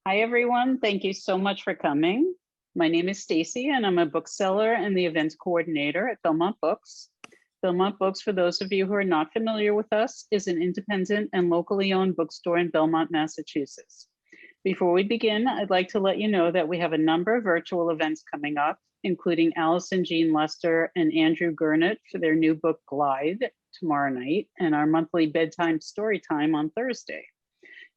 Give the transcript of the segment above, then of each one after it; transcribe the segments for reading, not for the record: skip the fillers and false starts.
Hi, everyone. Thank you so much for coming. My name is Stacy, and I'm a bookseller and the events coordinator at Belmont Books. Belmont Books, for those of you who are not familiar with us, is an independent and locally owned bookstore in Belmont, Massachusetts. Before we begin, I'd like to let you know that we have a number of virtual events coming up, including Allison Jean Lester and Andrew Gurnett for their new book, Glide, tomorrow night, and our monthly bedtime story time on Thursday.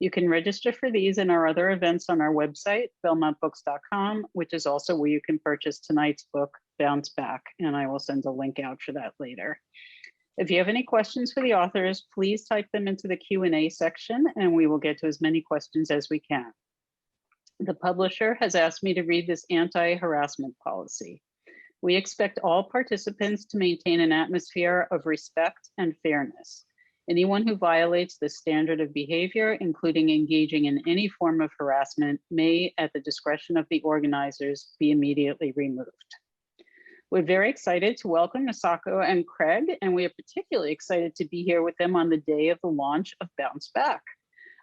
You can register for these and our other events on our website, belmontbooks.com, which is also where you can purchase tonight's book, Bounce Back, and I will send a link out for that later. If you have any questions for the authors, please type them into the Q&A section and we will get to as many questions as we can. The publisher has asked me to read this anti-harassment policy. We expect all participants to maintain an atmosphere of respect and fairness. Anyone who violates this standard of behavior, including engaging in any form of harassment, may, at the discretion of the organizers, be immediately removed. We're very excited to welcome Misako and Craig, and we are particularly excited to be here with them on the day of the launch of Bounce Back.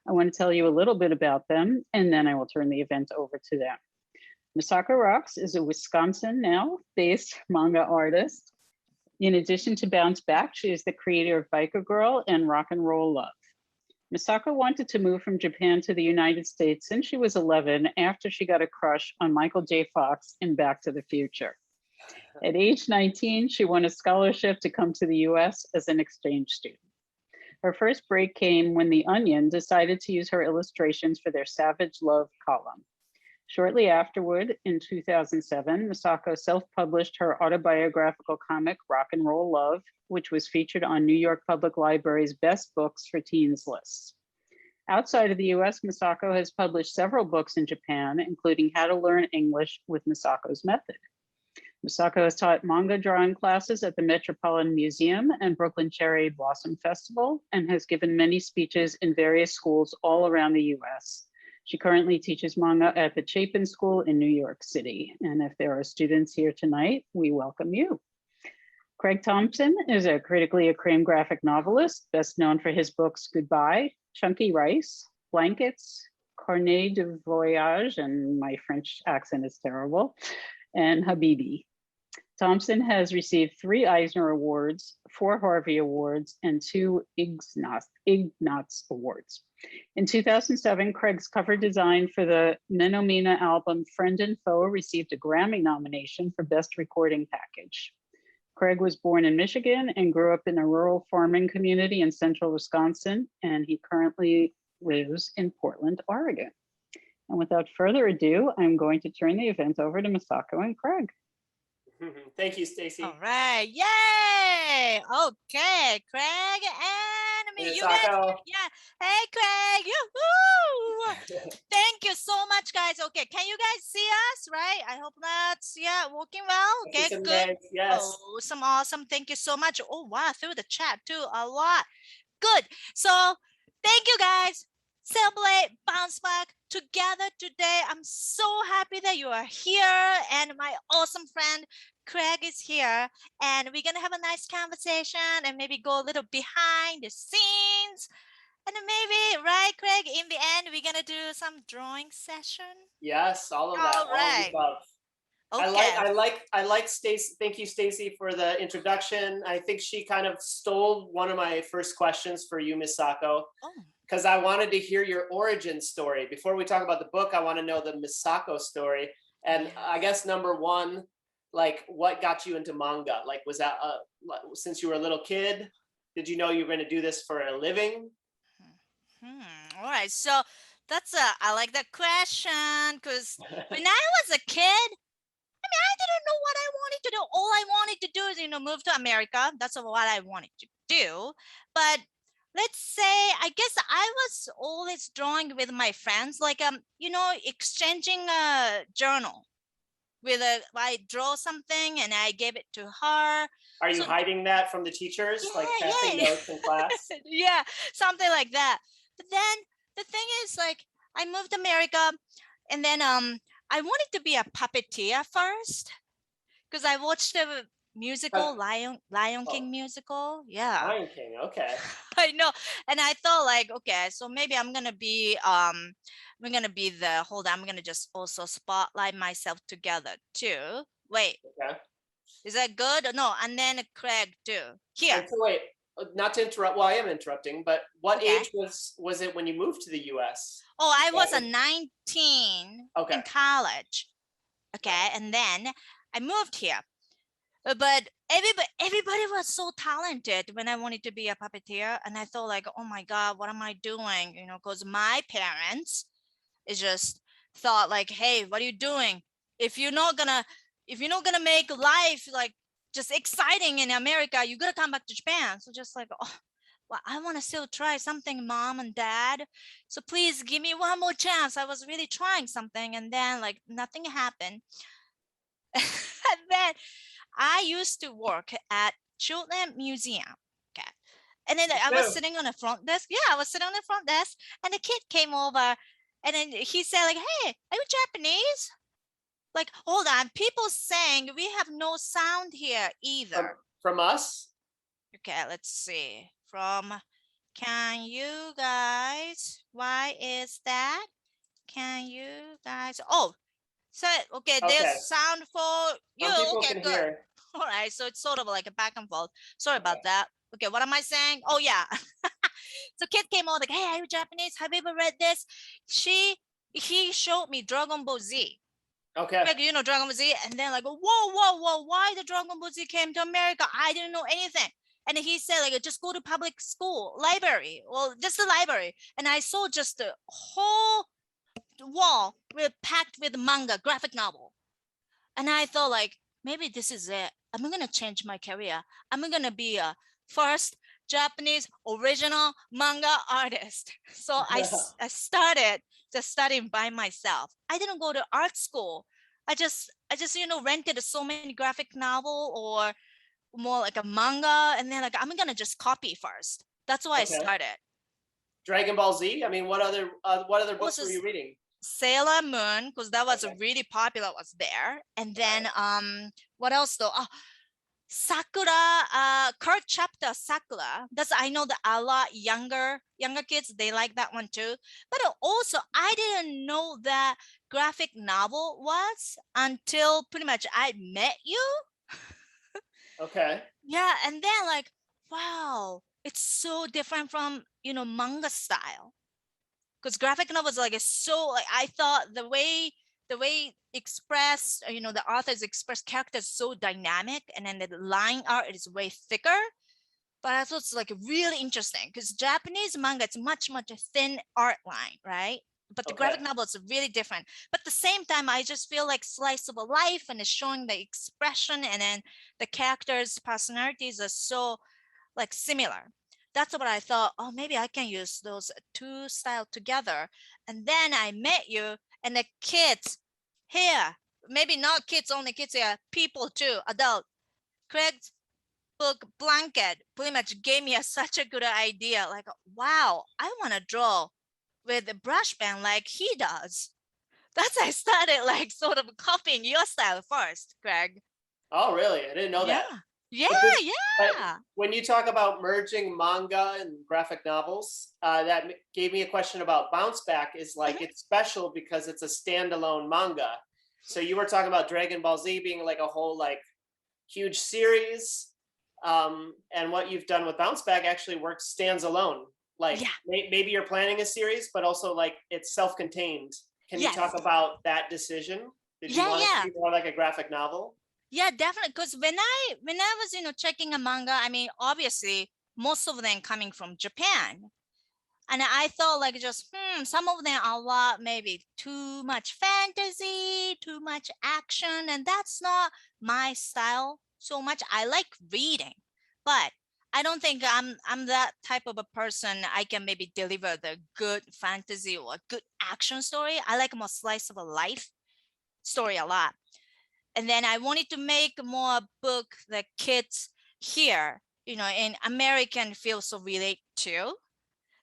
I want to tell you a little bit about them, and then I will turn the event over to them. Misako Rocks is a Wisconsin now based manga artist. In addition to Bounce Back, she is the creator of Biker Girl and Rock and Roll Love. Misako wanted to move from Japan to the United States since she was 11 after she got a crush on Michael J. Fox in Back to the Future. At age 19, she won a scholarship to come to the US as an exchange student. Her first break came when The Onion decided to use her illustrations for their Savage Love column. Shortly afterward, in 2007, Misako self-published her autobiographical comic, Rock and Roll Love, which was featured on New York Public Library's Best Books for Teens lists. Outside of the US, Misako has published several books in Japan, including How to Learn English with Misako's Method. Misako has taught manga drawing classes at the Metropolitan Museum and Brooklyn Cherry Blossom Festival, and has given many speeches in various schools all around the US. She currently teaches manga at the Chapin School in New York City. And if there are students here tonight, we welcome you. Craig Thompson is a critically acclaimed graphic novelist, best known for his books Goodbye, Chunky Rice, Blankets, Carnet de Voyage, and my French accent is terrible, and Habibi. Thompson has received 3 Eisner Awards, 4 Harvey Awards, and 2 Ignatz Awards. In 2007, Craig's cover design for the Menomina album Friend and Foe received a Grammy nomination for Best Recording Package. Craig was born in Michigan and grew up in a rural farming community in central Wisconsin, and he currently lives in Portland, Oregon. And without further ado, I'm going to turn the event over to Misako and Craig. Thank you, Stacy. All right, yay! Okay, Craig and me. You guys, yeah. Hey, Craig. Yoo-hoo! Thank you so much, guys. Okay, can you guys see us? Right? I hope that's working well. Okay, good. Legs. Yes. Awesome. Thank you so much. Oh wow, through the chat too, a lot. Good. So, thank you, guys. Celebrate Bounce Back together today. I'm so happy that you are here, and my awesome friend Craig is here, and we're gonna have a nice conversation and maybe go a little behind the scenes, and then maybe, right, Craig, in the end we're gonna do some drawing session. Yes, all of that. All right. Okay. I like Stacy. Thank you, Stacy, for the introduction. I think she kind of stole one of my first questions for you, Misako. Oh. Because I wanted to hear your origin story. Before we talk about the book, I want to know the Misako story. And I guess number one, like, what got you into manga? Like, was that since you were a little kid? Did you know you were going to do this for a living? All right. So I like that question, because when I was a kid, I didn't know what I wanted to do. All I wanted to do is, move to America. That's what I wanted to do. But let's say, I guess I was always drawing with my friends, like, exchanging a journal with I draw something and I give it to her. Are you hiding that from the teachers? Yeah, like passing notes in class? Yeah, something like that. But then the thing is, like, I moved to America, and then I wanted to be a puppeteer first, because I watched the musical, Lion Oh, King musical. Yeah. Lion King. Okay. I know. And I thought like, okay, so maybe I'm gonna be the hold on, I'm gonna just also spotlight myself together too. Wait, Okay. is that good? No, and then Craig too. Here. And so wait, not to interrupt. Well, I am interrupting, but what Okay. age was it when you moved to the U.S.? Oh, I was a Yeah. 19 Okay. in college. Okay, and then I moved here. But everybody was so talented when I wanted to be a puppeteer, and I thought like, oh my god, what am I doing? You know, because my parents is just thought like, hey, what are you doing? If you're not gonna make life like just exciting in America, you gotta come back to Japan. So just like, oh, well, I want to still try something, mom and dad. So please give me one more chance. I was really trying something, and then like nothing happened. And then I used to work at Children's Museum. Okay. And then I was No. sitting on the front desk. Yeah, I was sitting on the front desk, and the kid came over, and then he said like, hey, are you Japanese? Like, hold on, people saying we have no sound here either. From us? Okay, let's see. Can you guys, why is that? Can you guys, oh, so, okay, there's Okay. sound for you. Some people Okay, can good. hear. All right, so it's sort of like a back and forth. Sorry Okay. about that. Okay, what am I saying? Oh, yeah. So kid came on like, hey, are you Japanese? Have you ever read this? He showed me Dragon Ball Z. Okay. Like, you know, Dragon Ball Z. And then like, whoa, why the Dragon Ball Z came to America? I didn't know anything. And he said like, just go to public school, library. Well, just the library. And I saw just the whole wall packed with manga, graphic novel. And I thought like, maybe this is it. I'm gonna change my career. I'm gonna be a first Japanese original manga artist. So I started just studying by myself. I didn't go to art school. I just rented so many graphic novel or more like a manga, and then like I'm gonna just copy first. That's why I Okay. started. Dragon Ball Z. I mean, what other books Also, were you reading? Sailor Moon, because that was Okay. really popular, was there. And then what else though? Oh, Sakura, Kurt chapter Sakura. That's I know that a lot younger kids, they like that one too. But also I didn't know that graphic novel was until pretty much I met you. Okay. Yeah, and then like, wow, it's so different from manga style. Because graphic novels like is so like I thought the way expressed the authors express characters so dynamic, and then the line art is way thicker. But I thought it's like really interesting because Japanese manga, it's much a thin art line, right? But the graphic novel is really different. But at the same time, I just feel like slice of a life, and it's showing the expression, and then the characters' personalities are so like similar. That's what I thought. Oh, maybe I can use those two styles together. And then I met you, and the kids here, maybe not kids only, kids here, people too, adult. Craig's book Blanket pretty much gave me such a good idea. Like, wow, I want to draw with a brush pen like he does. That's I started like sort of copying your style first, Craig. Oh, really? I didn't know Yeah. that. Yeah, But this, yeah. when you talk about merging manga and graphic novels, that gave me a question about Bounce Back. Is like it's special because it's a standalone manga. So you were talking about Dragon Ball Z being like a whole like huge series, and what you've done with Bounce Back actually stands alone. Like Yeah. maybe you're planning a series, but also like it's self-contained. Can you Yes. talk about that decision? Did you want it to be more like a graphic novel? Yeah, definitely. Because when I was checking a manga, I mean, obviously most of them coming from Japan, and I thought like just some of them are a lot maybe too much fantasy, too much action, and that's not my style so much. I like reading, but I don't think I'm that type of a person. I can maybe deliver the good fantasy or good action story. I like more slice of a life story a lot. And then I wanted to make more book that kids here, in American feel so relate to,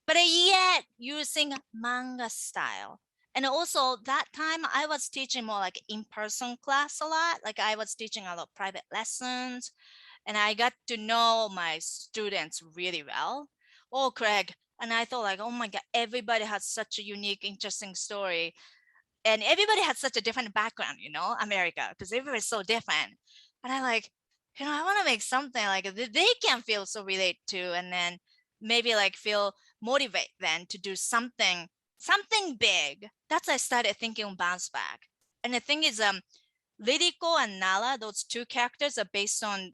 but yet using manga style. And also that time I was teaching more like in-person class a lot. Like I was teaching a lot of private lessons and I got to know my students really well. Oh, Craig. And I thought like, oh my God, everybody has such a unique, interesting story. And everybody has such a different background, America, because everybody's so different. And I like, I want to make something like they can feel so relate to, and then maybe like feel motivate then to do something big. That's I started thinking on Bounce Back. And the thing is, Lidiko and Nala, those two characters are based on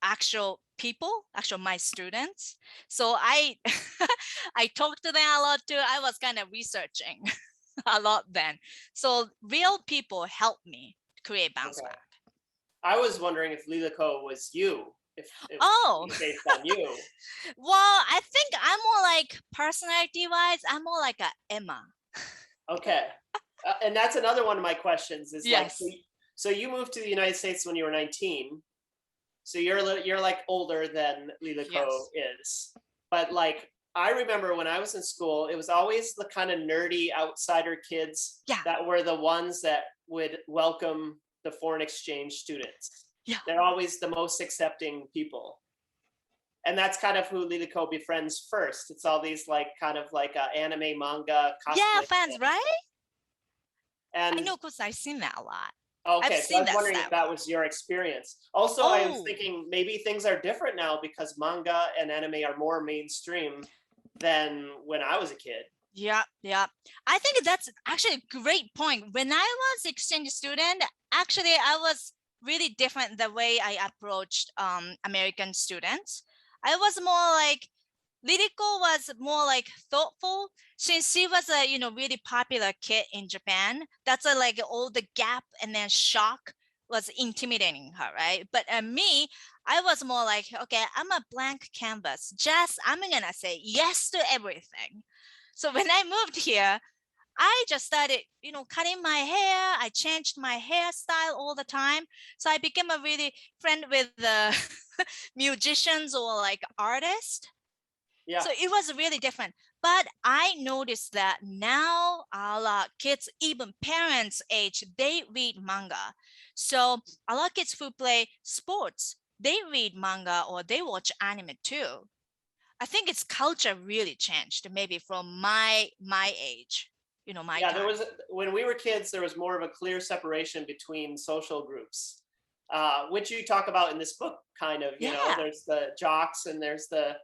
actual people, actual my students. So I I talked to them a lot too. I was kind of researching a lot then. So real people helped me create Bounce Back. I was wondering if Liliko was you, if Oh, based on you. well, I think I'm more like personality-wise, I'm more like a Emma. Okay, and that's another one of my questions. Is Yes. like, so you moved to the United States when you were 19. So you're like older than Liliko is, but like I remember when I was in school, it was always the kind of nerdy outsider kids that were the ones that would welcome the foreign exchange students. Yeah. They're always the most accepting people. And that's kind of who Liliko befriends first. It's all these like kind of like anime, manga, cosplay fans, fans. right? And I know because I've seen that a lot. Okay, I've so I seen was wondering if that was your experience. Also, I was thinking maybe things are different now because manga and anime are more mainstream than when I was a kid. Yeah. I think that's actually a great point. When I was exchange student, actually I was really different the way I approached American students. I was more like Lidiko was more like thoughtful since she was a really popular kid in Japan. That's a, like all the gap and then shock was intimidating her, right? But me, I was more like, okay, I'm a blank canvas. Just I'm gonna say yes to everything. So when I moved here, I just started, cutting my hair. I changed my hairstyle all the time. So I became a really friend with the musicians or like artists. Yeah. So it was really different. But I noticed that now a lot kids, even parents age, they read manga. So a lot of kids who play sports, they read manga or they watch anime too. I think its culture really changed maybe from my age, my time. There was when we were kids, there was more of a clear separation between social groups, which you talk about in this book, kind of. You know, there's the jocks and there's the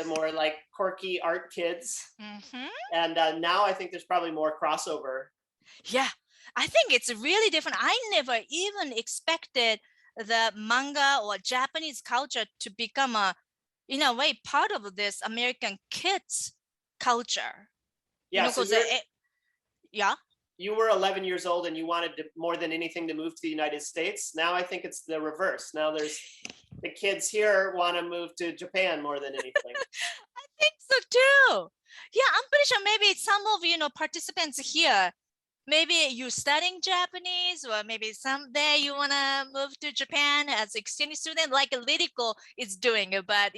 more like quirky art kids. Mm-hmm. And now I think there's probably more crossover. Yeah, I think it's really different. I never even expected the manga or Japanese culture to become in a way part of this American kids culture. Yeah, You were 11 years old and you wanted to, more than anything, to move to the United States. Now I think it's the reverse. Now there's the kids here want to move to Japan more than anything. I think so too. Yeah, I'm pretty sure maybe some of participants here, maybe you studying Japanese, or maybe someday you want to move to Japan as exchange student like Lidiko is doing. But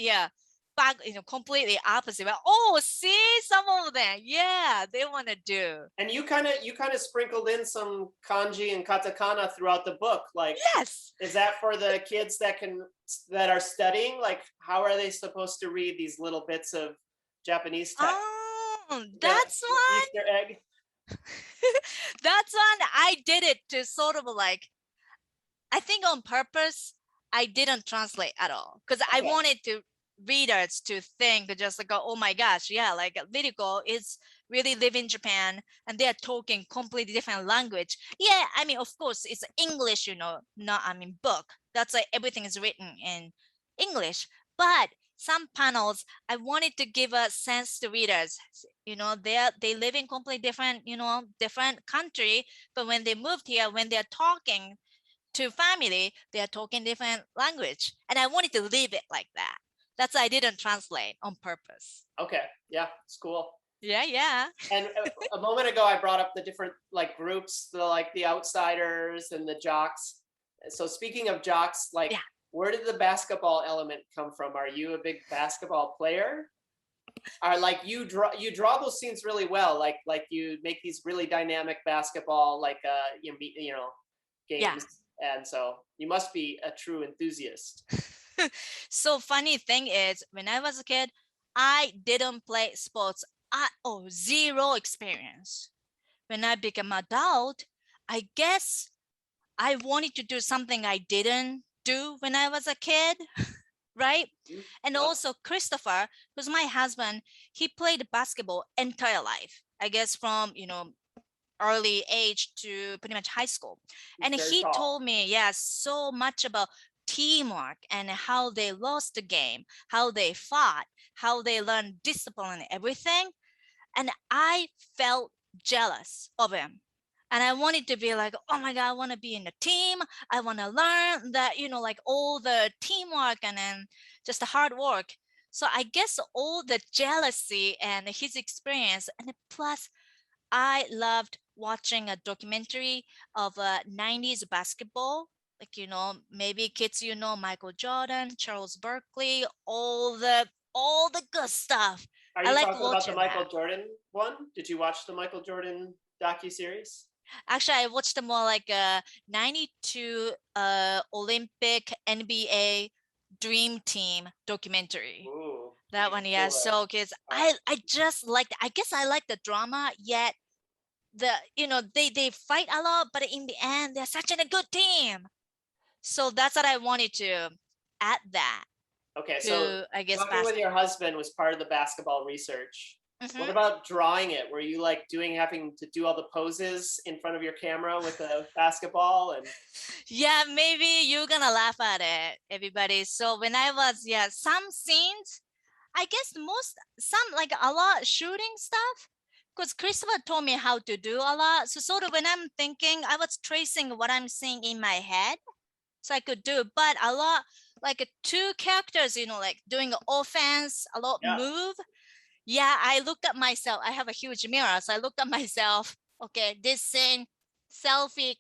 back, completely opposite. But see, some of them, they want to do. And you kind of sprinkled in some kanji and katakana throughout the book. Like, is that for the kids that are studying? Like, how are they supposed to read these little bits of Japanese text? Oh, that's one. Easter egg. That's one. I did it to sort of like, I think on purpose, I didn't translate at all because I wanted to readers to think just like, oh my gosh, like Lidiko is really live in Japan and they're talking completely different language. I mean, of course, it's English, not book. That's like everything is written in English. But some panels, I wanted to give a sense to readers. They live in completely different, different country. But when they moved here, when they're talking to family, they are talking different language. And I wanted to leave it like that. That's why I didn't translate on purpose. Okay, yeah, it's cool. Yeah. And a moment ago, I brought up the different like groups, the outsiders and the jocks. So speaking of jocks, like where did the basketball element come from? Are you a big basketball player? are like you draw those scenes really well. Like you make these really dynamic basketball Yeah. games, and so you must be a true enthusiast. So funny thing is, when I was a kid, I didn't play sports at all, zero experience. When I became adult, I guess I wanted to do something I didn't do when I was a kid, right? And Yep. also Christopher, who's my husband, he played basketball entire life. I guess from, early age to pretty much high school. And Very he tall. told me, yeah, so much about teamwork and how they lost the game, how they fought, how they learned discipline and everything. And I felt jealous of him. And I wanted to be like, oh my God, I want to be in a team. I want to learn that, like all the teamwork and then just the hard work. So I guess all the jealousy and his experience, and plus I loved watching a documentary of 90s basketball. Like, maybe kids, Michael Jordan, Charles Barkley, all the good stuff. Are I you like talking about the watching Michael that. Jordan one? Did you watch the Michael Jordan docuseries? Actually, I watched the more like a 92 Olympic NBA Dream Team documentary. Ooh, That one, yeah. cool. So kids, I just liked, I guess I like the drama, yet they fight a lot, but in the end they're such a good team. So that's what I wanted to add that Okay, so to, I guess, talking with basketball. your husband was part of the basketball research. What about drawing it? Were you like having to do all the poses in front of your camera with the basketball? And Yeah, maybe you're gonna laugh at it, everybody. So when I was, some scenes, I guess some like a lot shooting stuff, because Christopher told me how to do a lot. So sort of when I'm thinking, I was tracing what I'm seeing in my head, so I could do. But a lot like two characters, like doing offense, a lot yeah. move. Yeah, I looked at myself. I have a huge mirror, so I looked at myself. Okay, this scene, selfie,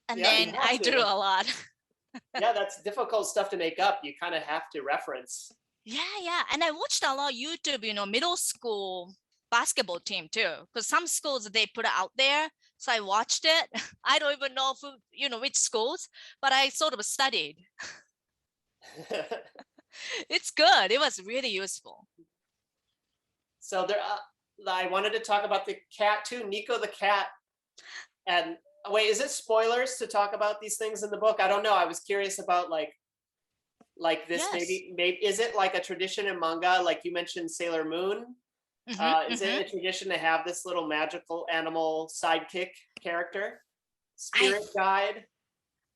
and Yeah, you then have I to. drew a lot. Yeah, that's difficult stuff to make up. You kind of have to reference. Yeah. And I watched a lot of YouTube, middle school basketball team too, because some schools they put it out there. So I watched it. I don't even know which schools, but I sort of studied. It's good. It was really useful. So I wanted to talk about the cat too, Nico the cat. And wait, is it spoilers to talk about these things in the book? I don't know. I was curious about like this. Yes. Maybe is it like a tradition in manga? Like you mentioned Sailor Moon. Is it a tradition to have this little magical animal sidekick character, spirit guide?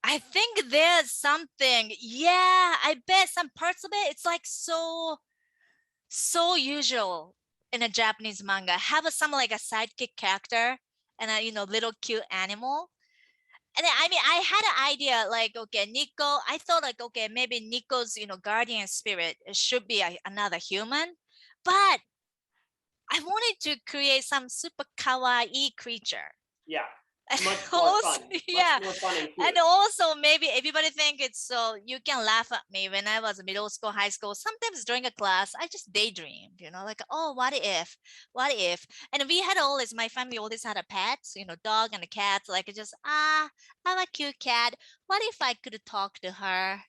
I think there's something. Yeah, I bet some parts of it. It's like so usual in a Japanese manga. Have some like a sidekick character and a little cute animal. And then, I had an idea like, okay, Nico. I thought like, okay, maybe Nico's guardian spirit should be another human, but I wanted to create some super kawaii creature. Yeah. Much more fun. Yeah. Much more fun and cute. And also maybe everybody think it's so you can laugh at me when I was middle school, high school. Sometimes during a class, I just daydreamed, like, oh, what if? And we had always, my family always had a pet, dog and a cat. Like just, I'm a cute cat. What if I could talk to her?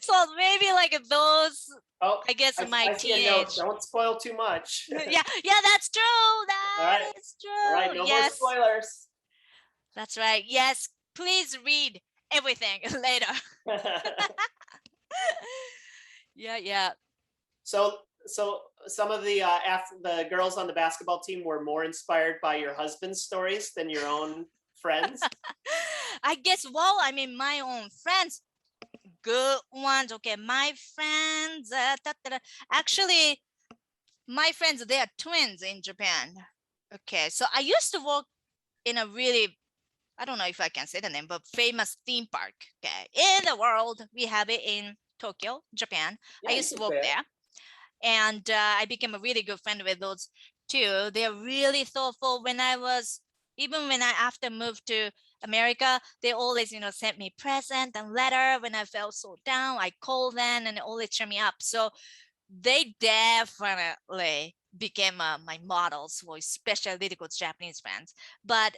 So maybe like those, I guess my teenage. Don't spoil too much. yeah, that's true. That is true. All right, no more spoilers. That's right. Yes, please read everything later. Yeah. So some of the girls on the basketball team were more inspired by your husband's stories than your own friends. I guess. Well, my own friends, good ones. Okay, my friends. Actually, my friends, they are twins in Japan. Okay, so I used to work in a really, I don't know if I can say the name, but famous theme park. Okay, in the world, we have it in Tokyo, Japan. Yeah, I used to work there, and I became a really good friend with those two. They're really thoughtful. Even when I after moved to America, they always sent me present and letter when I felt so down. I called them and they always cheer me up. So they definitely became my models for special Liriko's Japanese friends. But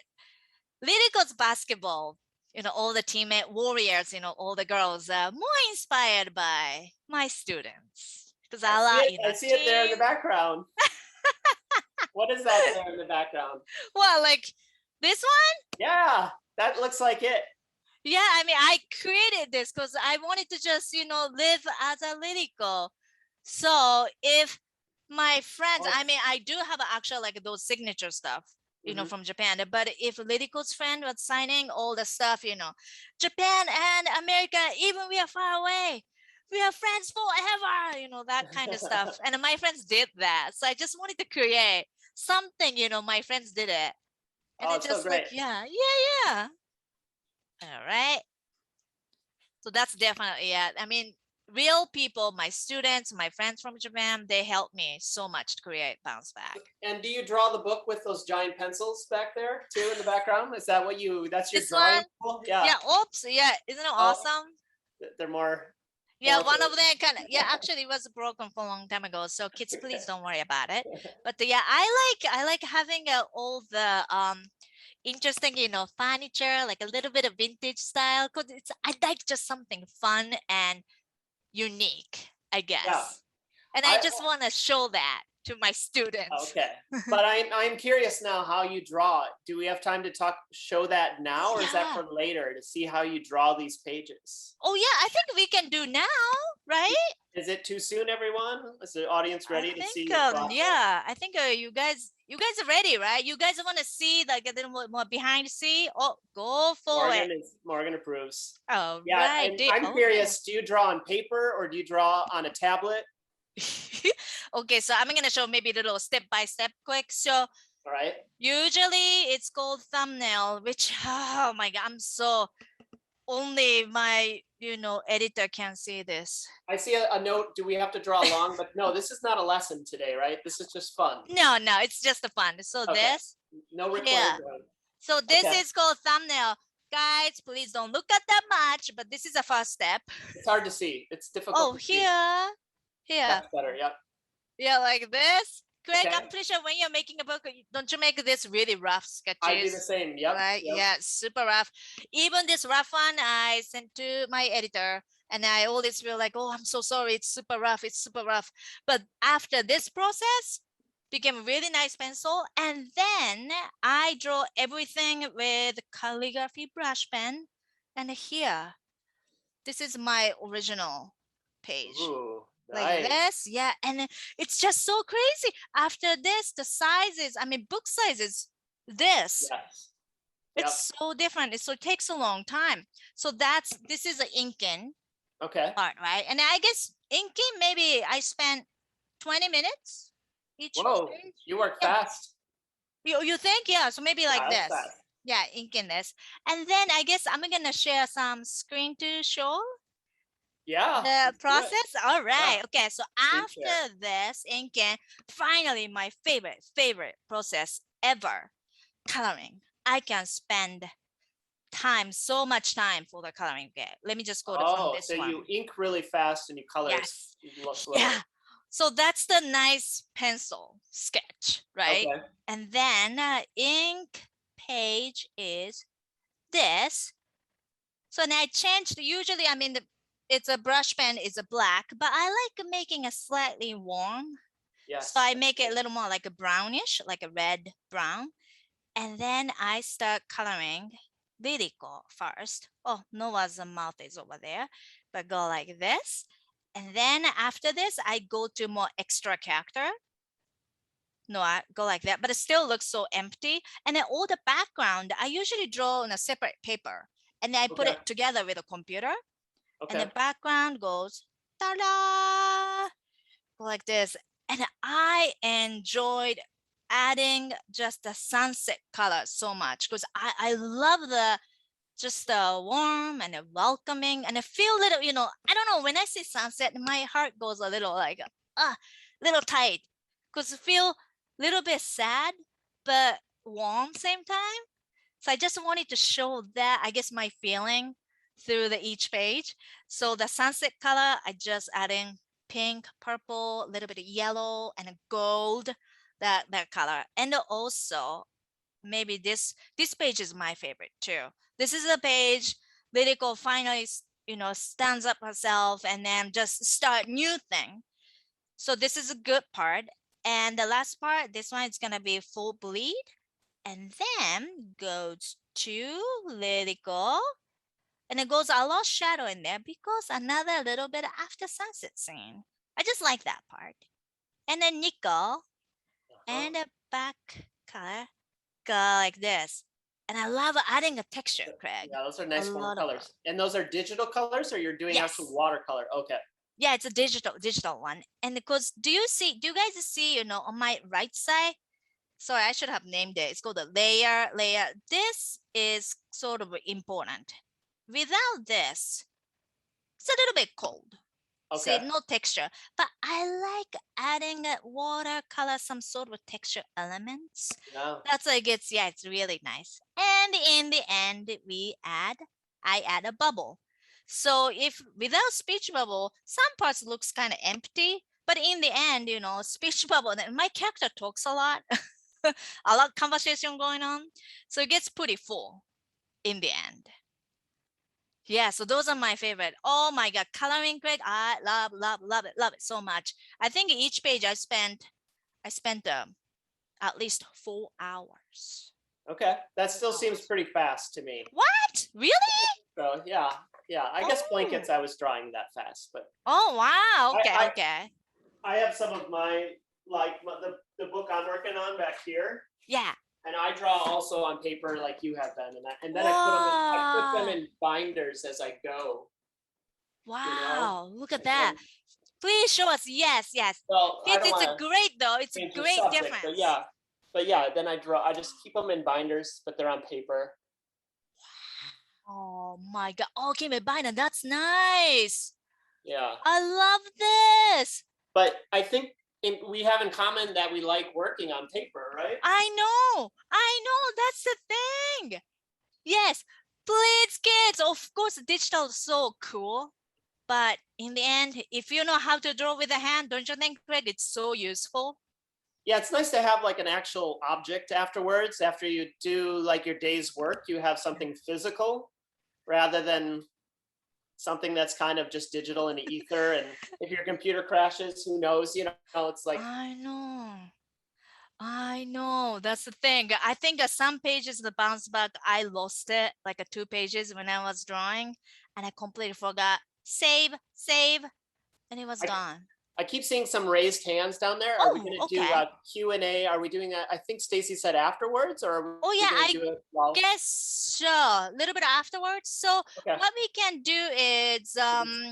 Liriko's basketball, all the teammate warriors, all the girls are more inspired by my students. Because I see it. I see it there in the team. background. What is that there in the background? Well, like this one? Yeah, that looks like it. Yeah, I mean, I created this because I wanted to just, live as a Liriko. So if my friends, I mean, I do have actual like those signature stuff, from Japan. But if Liriko's friend was signing all the stuff, Japan and America, even we are far away, we are friends forever, that kind of stuff. And my friends did that. So I just wanted to create something, my friends did it. And it's just so great. like, yeah. All right. So that's definitely it. I mean, real people, my students, my friends from Japan, they helped me so much to create Bounce Back. And do you draw the book with those giant pencils back there too in the background? Is that that's your This drawing one? tool? Yeah. Yeah. Oops. Yeah. Isn't it awesome? They're more. Yeah, one of them actually it was broken for a long time ago. So kids, please don't worry about it. But yeah, I like having all the interesting, furniture, like a little bit of vintage style. Cause I like just something fun and unique, I guess. Yeah. And I just want to show that to my students. Okay. But I'm curious now how you draw. Do we have time to show that now, or is that for later to see how you draw these pages? Oh yeah, I think we can do now, right? Is it too soon, everyone? Is the audience ready to see? Yeah, I think you guys are ready, right? You guys want to see like a little more behind the scene? Oh, go for it. Morgan approves. Oh, yeah, right. I'm curious, do you draw on paper or do you draw on a tablet? Okay, so I'm going to show maybe a little step-by-step quick. So all right. Usually it's called thumbnail, which, oh my God, only my, editor can see this. I see a note. Do we have to draw along? But no, this is not a lesson today, right? This is just fun. No, it's just a fun. So this. No recording. So this is called thumbnail. Guys, please don't look at that much, but this is a first step. It's hard to see. It's difficult to see. Here. That's better, yep. Yeah, like this. Craig, I'm pretty sure when you're making a book, don't you make this really rough sketches? I do the same, yep. Right? Yep. Yeah, super rough. Even this rough one, I sent to my editor, and I always feel like, oh, I'm so sorry, it's super rough, But after this process, became a really nice pencil, and then I draw everything with calligraphy brush pen, and here, this is my original page. Ooh. Like this, yeah, and it's just so crazy. After this, the sizes, book sizes, this. Yes. It's so different. So it takes a long time. So this is an inking part, right? And I guess inking, maybe I spent 20 minutes each page. You work fast. You think? Yeah, so maybe like this. Fast. Yeah, inking this. And then I guess I'm gonna share some screen to show. Yeah. The process. All right. Yeah. Okay. So after this inking, finally my favorite process ever, coloring. I can spend so much time for the coloring. Okay. Let me just go to this one. So you ink really fast and you color. Yes. Yeah. So that's the nice pencil sketch, right? Okay. And then ink page is this. So now I changed. Usually, it's a brush pen, it's a black, but I like making a slightly warm. Yes. So I make it a little more like a brownish, like a red brown. And then I start coloring Liriko first. Oh, Noah's mouth is over there, but go like this. And then after this, I go to more extra character. Noah, go like that, but it still looks so empty. And then all the background, I usually draw on a separate paper. And then I put it together with a computer. Okay. And the background goes, ta-da, like this. And I enjoyed adding just the sunset color so much because I love just the warm and the welcoming, and I feel a little, I don't know, when I see sunset, my heart goes a little like, little tight because I feel a little bit sad, but warm same time. So I just wanted to show that, I guess, my feeling through each page. So the sunset color, I just adding pink, purple, a little bit of yellow, and a gold, that color. And also, maybe this page is my favorite too. This is a page Liriko finally, stands up herself and then just start new thing. So this is a good part. And the last part, this one is gonna be full bleed, and then goes to Liriko, and it goes a lot shadow in there because another little bit after sunset scene. I just like that part. And then Nico and the back color go like this. And I love adding a texture, Craig. Yeah, those are nice A warm lot of colors. them. And those are digital colors, or you're doing Yes. actual watercolor? Okay. Yeah, it's a digital one. And because do you guys see, on my right side? Sorry, I should have named it. It's called the layer. This is sort of important. Without this, it's a little bit cold. Okay. See, no texture. But I like adding a watercolor, some sort of texture elements. Yeah. That's like it's really nice. And in the end, I add a bubble. So if without speech bubble, some parts looks kind of empty. But in the end, speech bubble, then my character talks a lot. A lot of conversation going on. So it gets pretty full in the end. Yeah, so those are my favorite. Oh my God, coloring, Greg, I love it so much. I think each page I spent at least 4 hours. Okay. That still seems pretty fast to me. What? Really? So yeah. I guess Oh. blankets I was drawing that fast, but Oh wow. Okay, I- okay. I have some of my the book I'm working on back here. Yeah. And I draw also on paper like you have been, and then I put them in binders as I go. Wow, look at that. Please show us. Yes. Well, I don't It's a wanna great though. It's a change the great subject, difference. but yeah. Then I just keep them in binders, but they're on paper. Oh my God. Okay, my binder. That's nice. Yeah. I love this. But I think we have in common that we like working on paper, right? I know. That's the thing. Yes, please, kids. Of course, digital is so cool. But in the end, if you know how to draw with a hand, don't you think, Greg, it's so useful? Yeah, it's nice to have like an actual object afterwards. After you do like your day's work, you have something physical rather than something that's kind of just digital in the ether. And if your computer crashes, who knows? It's like I know. That's the thing. I think some pages the bounce back, I lost it, like 2 pages when I was drawing, and I completely forgot. Save, and it was gone. I keep seeing some raised hands down there. Are we going to do okay. Q&A? Are we doing that? I think Stacy said afterwards, or are we yeah, gonna do it while? Guess so. A little bit afterwards. So Okay. what we can do is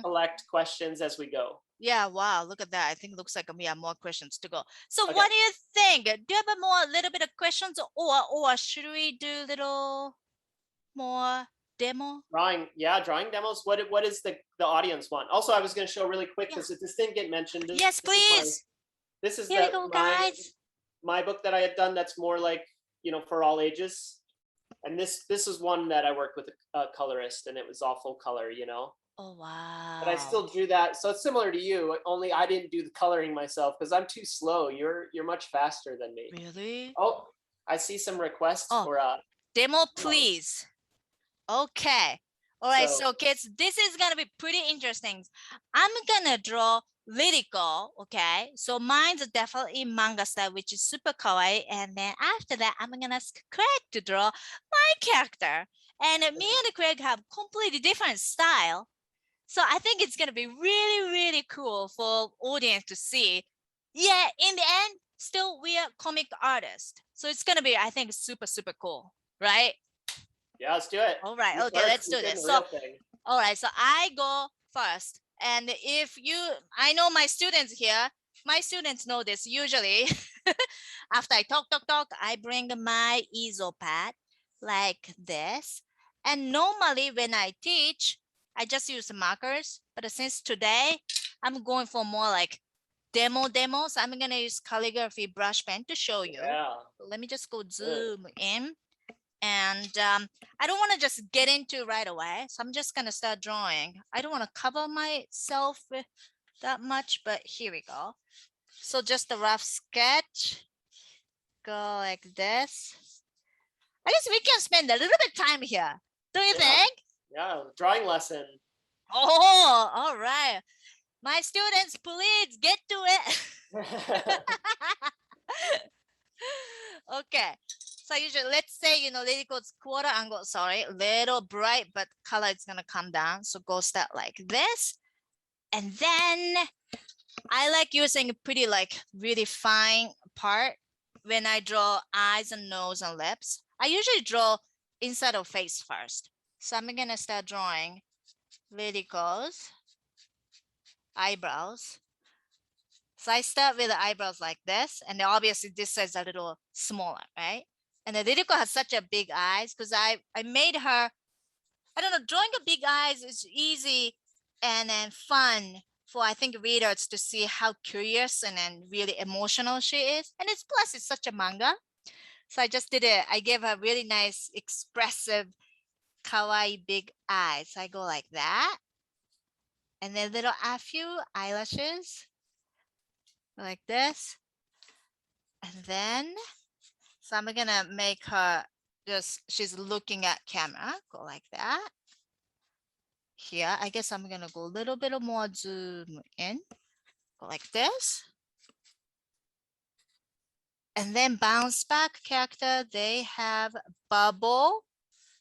collect questions as we go. Yeah, wow, look at that. I think it looks like we have more questions to go. So Okay. what do you think? Do you have a little bit of questions, or should we do a little more demo? Drawing demos. What is the audience want? Also, I was going to show really quick because this didn't get mentioned. Yes, please. This is Here we go, guys. My book that I had done that's more like, for all ages. And this is one that I worked with a colorist, and it was all full color, Oh, wow. But I still drew that. So it's similar to you, only I didn't do the coloring myself because I'm too slow. You're much faster than me. Really? Oh, I see some requests for demo, please. Okay. All right, so kids, this is gonna be pretty interesting. I'm gonna draw Liriko, okay? So mine's definitely manga style, which is super kawaii. And then after that, I'm gonna ask Craig to draw my character. And me and Craig have completely different style. So I think it's gonna be really, really cool for audience to see. Yeah, in the end, still we are comic artists. So it's gonna be, I think, super, super cool, right? Yeah, let's do it. All right, okay, let's do this. So, all right, so I go first. And I know my students here, my students know this usually. After I talk, I bring my easel pad like this. And normally when I teach, I just use markers. But since today, I'm going for more like demo. So I'm gonna use calligraphy brush pen to show you. Yeah. So let me just go zoom in. And I don't want to just get into right away. So I'm just going to start drawing. I don't want to cover myself that much, but here we go. So just a rough sketch. Go like this. I guess we can spend a little bit time here. Do you think? Yeah, drawing lesson. Oh, all right. My students, please get to it. Okay. So usually, let's say, little goes quarter angle, sorry, little bright, but color is going to come down. So go start like this. And then I like using a pretty really fine part when I draw eyes and nose and lips. I usually draw inside of face first. So I'm going to start drawing verticals, eyebrows. So I start with the eyebrows like this, and then obviously this is a little smaller, right? And the Ririko has such a big eyes because I made her, I don't know, drawing a big eyes is easy and then fun for, I think, readers to see how curious and then really emotional she is. And it's plus it's such a manga. So I just did it. I gave her really nice, expressive, kawaii big eyes. So I go like that. And then a few eyelashes like this. And then, so I'm gonna make her she's looking at camera, go like that. Here, I guess I'm gonna go a little bit more zoom in, go like this. And then bounce back character, they have bubble,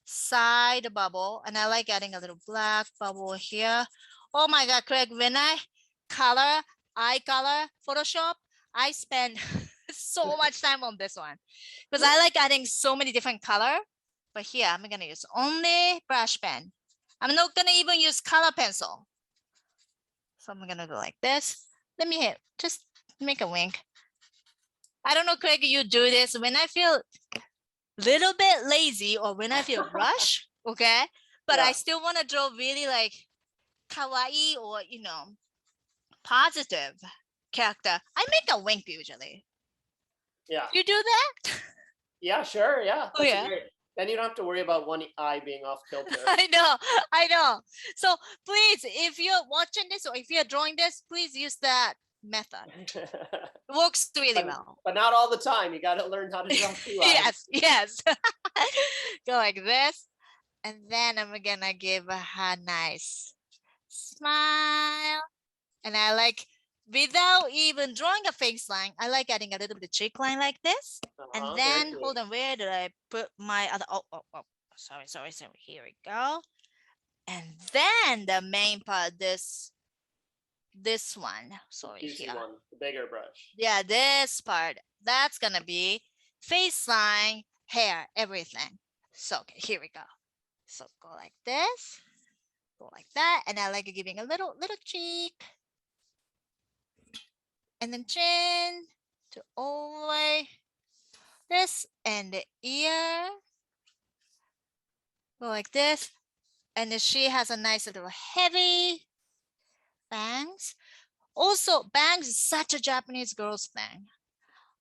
side bubble, and I like adding a little black bubble here. Oh my God, Craig, when I eye color Photoshop, I spend so much time on this one because I like adding so many different color. But here I'm gonna use only brush pen. I'm not gonna even use color pencil. So I'm gonna go like this. Let me just make a wink. I don't know, Craig, you do this when I feel little bit lazy or when I feel rush, okay? But I still want to draw really kawaii or, positive character. I make a wink usually. Yeah. You do that? Yeah, sure. Yeah. Oh, yeah. Great. Then you don't have to worry about one eye being off kilter. I know. So please, if you're watching this or if you're drawing this, please use that method. It works really well. But not all the time. You got to learn how to draw two eyes. Yes. Go like this. And then I'm gonna give her a nice smile. And I like, without even drawing a face line, I like adding a little bit of cheek line like this. And then, hold on, where did I put my other, oh, sorry. Here we go. And then the main part, this one, sorry, here. One, the bigger brush. Yeah, this part, that's gonna be face line, hair, everything. So, okay, here we go. So go like this, go like that. And I like giving a little cheek. And then chin to all the way. This and the ear. Go like this. And then she has a nice little heavy bangs. Also, bangs is such a Japanese girl's thing.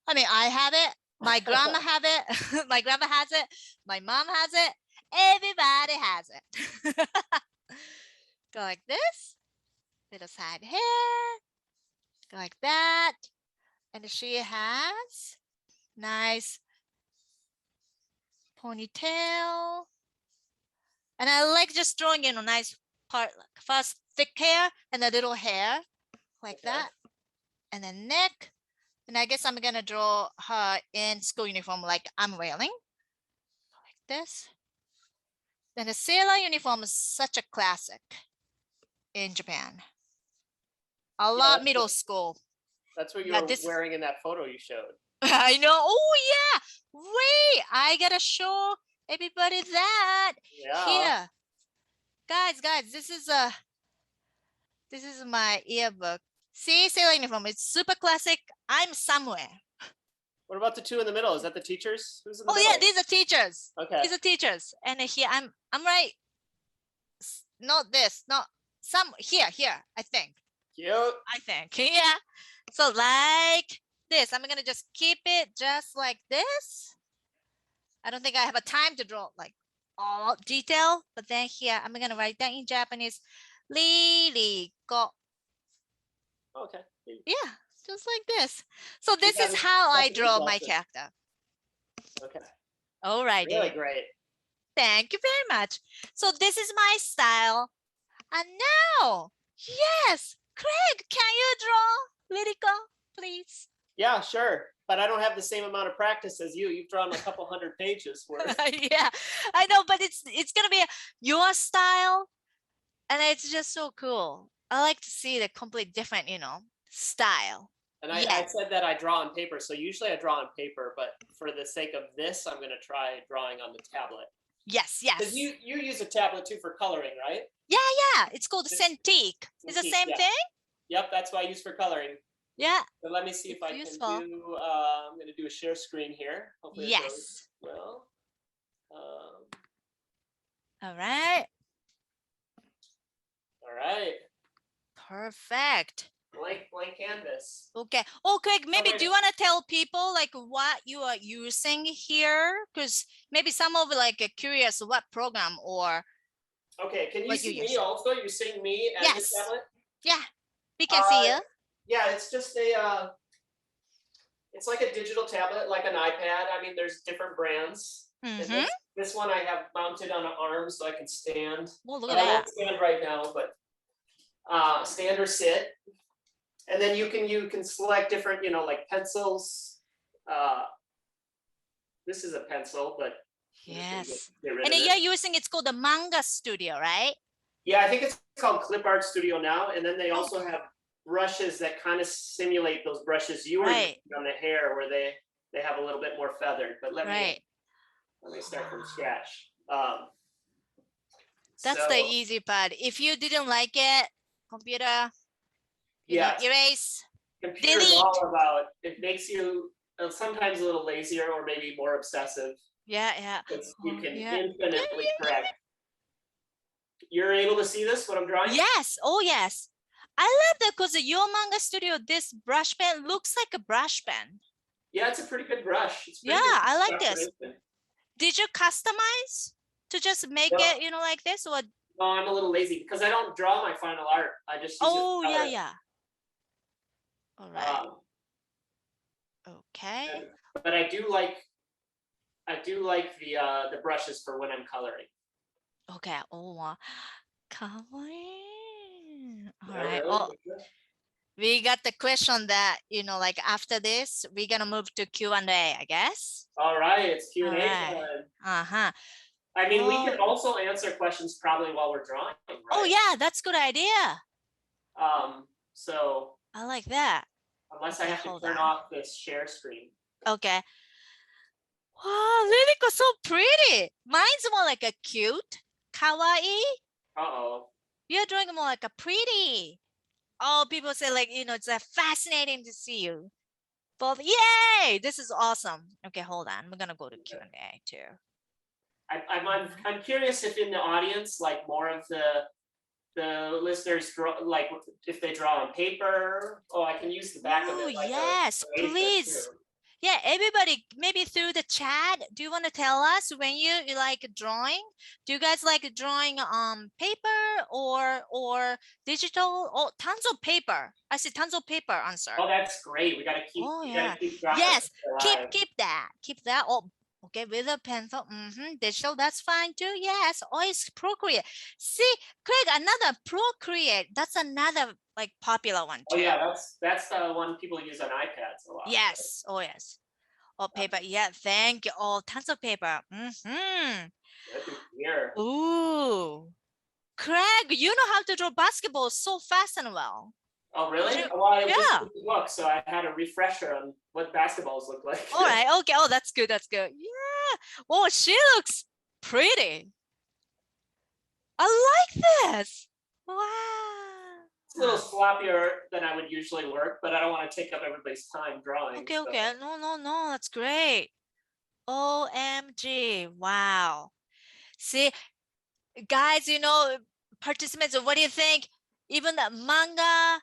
I mean, I have it. My grandma have it. My grandma has it. My mom has it. Everybody has it. Go like this. Little side hair. Go like that. And she has nice ponytail. And I like just drawing in a nice part, like first thick hair and a little hair like that. And then neck. And I guess I'm gonna draw her in school uniform like I'm wearing. Like this. Then the sailor uniform is such a classic in Japan. A lot middle school. That's what you were wearing in that photo you showed. I know. Oh yeah. Wait, I gotta show everybody that. Yeah. Here. Guys, this is my yearbook. See, sailor uniform. It's super classic. I'm somewhere. What about the two in the middle? Is that the teachers? Who's in the middle? Yeah, these are teachers. Okay. These are teachers. And here I'm right. Not this, not some here, I think. Cute. I think. Yeah. So like this. I'm gonna just keep it just like this. I don't think I have a time to draw like all detail, but then here I'm gonna write that in Japanese. Ririko. Okay. Yeah, just like this. So this got is it. how I That's draw my awesome. character. Okay. Alrighty. Really great. Thank you very much. So this is my style. And now, yes, Craig, can you draw Lyrica, please? Yeah, sure. But I don't have the same amount of practice as you. You've drawn a couple hundred pages worth. Yeah, I know, but it's gonna be your style, and it's just so cool. I like to see the complete different, style. And Yeah. I said that I draw on paper. So usually I draw on paper, but for the sake of this, I'm going to try drawing on the tablet. Yes, Because yes. you use a tablet too for coloring, right? Yeah. It's called Cintiq. It's the Cintiq, same yeah. thing? Yep, that's what I use for coloring. Yeah. So let me see if It's I useful. can do, I'm going to do a share screen here. Hopefully it goes Yes. well. All right. All right. Perfect. Blank canvas. Okay. Oh, Craig, maybe right. do you want to tell people like what you are using here? Because maybe some of like are curious what program or Okay, can you what you see use. me also? You're seeing me and Yes. the tablet? Yeah, we can see you. Yeah, it's just a, it's like a digital tablet, like an iPad. I mean, there's different brands. Mm-hmm. This one I have mounted on an arm so I can stand. Oh, look But at I that. won't stand right now, but stand or sit. And then you can select different, like pencils. This is a pencil, but Yes. get rid And of you're it. using, it's called the Manga Studio, right? Yeah, I think it's called Clip Art Studio now. And then they also have brushes that kind of simulate those brushes you were using on the hair, where they have a little bit more feathered. But let me start from scratch. That's the easy part. If you didn't like it, computer, erase, computer's delete. all about, it makes you sometimes a little lazier or maybe more obsessive. Yeah. You can infinitely correct. You're able to see this, what I'm drawing? Yes. Oh, yes. I love that because your Manga Studio, this brush pen looks like a brush pen. Yeah, it's a pretty good brush. It's Yeah, good I like this. Did you customize to just make it, like this? Or no, I'm a little lazy because I don't draw my final art. I just use it. Yeah. All right. Okay. But I do like the brushes for when I'm coloring. Okay. Oh, kawaii. All Yeah, right. really? Oh, we got the question that, like after this, we're going to move to Q&A, I guess. All right. It's Q&A time. Uh-huh. I mean, we can also answer questions probably while we're drawing, right? Oh, yeah. That's a good idea. So. I like that. Unless I have to turn off this share screen. Okay. Wow, Lilico, so pretty. Mine's more like a cute, kawaii. Uh-oh. You're drawing more like a pretty. Oh, people say like, it's fascinating to see you. Both, yay! This is awesome. Okay, hold on. We're gonna go to Q&A too. I'm curious if in the audience, like more of the listeners draw, like if they draw on paper. Oh, I can use the back of it. Like yes, please. Yeah, everybody, maybe through the chat, do you want to tell us when you like drawing? Do you guys like drawing on paper or digital? Oh, tons of paper. I see tons of paper answer. Oh, that's great. We gotta keep. Oh, we yeah. gotta keep Yes, keep that. Keep that. Oh, okay, with a pencil. Digital, that's fine too. Yes, always Procreate. See, Craig, another Procreate. That's another like popular one too. Oh yeah, that's the one people use on iPads a lot. Yes. Right? Oh yes. Oh, paper. Yeah, thank you. Oh, tons of paper. Here. Ooh, Craig, you know how to draw basketball so fast and well. Oh really? Well, I just took the book, so I had a refresher on what basketballs look like. All right. Okay. Oh, that's good. That's good. Yeah. Oh, she looks pretty. I like this. Wow. It's a little sloppier than I would usually work, but I don't want to take up everybody's time drawing. Okay. Okay. No. That's great. OMG. Wow. See, guys, participants, what do you think? Even the manga,